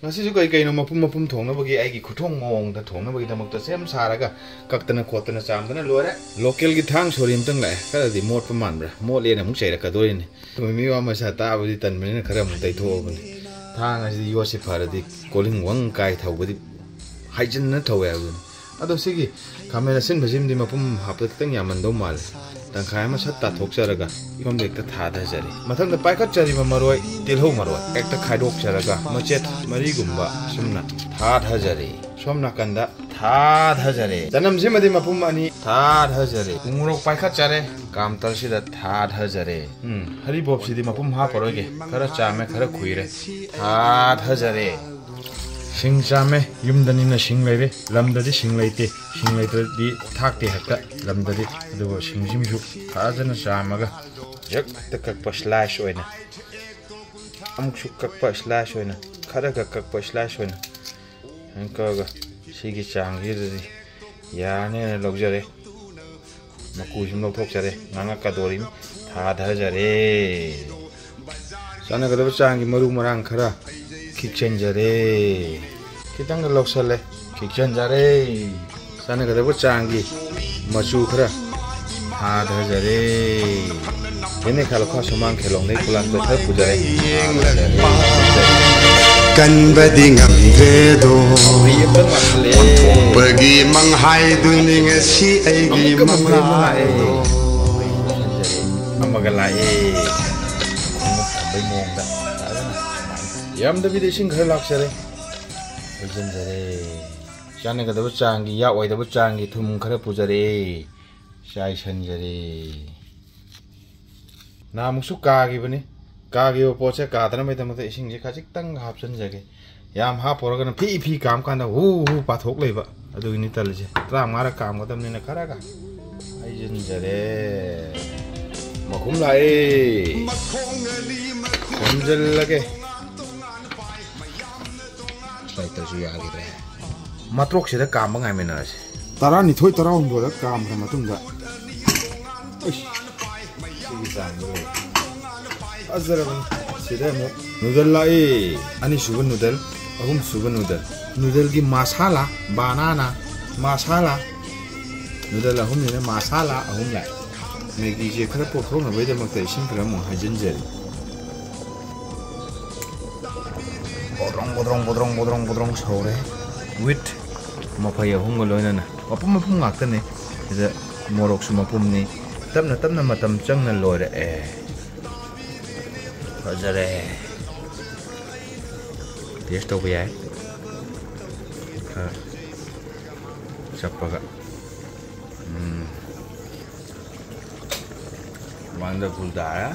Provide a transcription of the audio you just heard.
ngasi juga kayak mapum mapum thong na bagi ai ki khuthong mong da thong na bagi damak ta sem saraga kaktana khotana chamdana lore local gi thang sorim tang la kada di mot pa man bra mot le na muk chai ra ka doi ni mi wa ma sa ta budi tan mena khara mu tai tho bani thang asi yo se phara di koling wang kai thau budi haijin na thau ya bun ado sigi kamera sin bajim di mapum hapta tang yaman do mal tang khai ma sat ta thok charaga ikom dek ta tha da jari mathang da pai khat chari ma maroi tilho maroi ek ta khai dok charaga machet mari gumba sumna tha tha jari somna kanda tha tha jari janam je madi mapum ani tha tha jari umurok pai khat chare kam tar si da tha tha jari hari bob si di mapum ha paroi ge khara chame khara khuire tha tha jari sing chame yumdani na sing leire lamdadi sing leite sing leite di thakte hakta lamdadi adu sing jimju thajana chamaga jak takak pa slash oina amuk shukak pa slash oina khara gakak pa slash oina ankaga sigi changi di yane logjare maku jim lok thok chare nganga ka dorim tha dha jare sana ga changi maru marang khara kitchen jare kitang lok sale kitchen jare sana ga changi machu khara tha dha jare ene khalo kha sumang khelong nei kulan ko thar pujare kan badingam vedo bagi manghai duning si ai gi manghai amagalai mong da yam da bide sing khar lak sare jen jare chane ga da changi ya oi da changi thum khara pujare sai san jare na muksu ka gi bani ka gi po che ka da mai da ma sing je khajik tang hap san jage yam ha por ga na phi kam kan da hu pa thok lei ba adu ni tal je tra mara kam ga tam ni na khara ga ai jen jare makum lai konjal lage sai ta ju ya gi re matrok se da kam ba ngai mena se tara ni thoi tara hon bo da kam ra matung da azara sida mo noodle lai ani suban noodle ahum suban noodle gi masala banana masala noodle ahum ni masala ahum lai Maggi je khara po thong na bai da makta isin khara mo hajin jari bodrong sore with mapai ahum go loina na mapum ngak ta ne da morok su mapum ni tapna matam changna lore fajare taste to ya chappaga wonderful da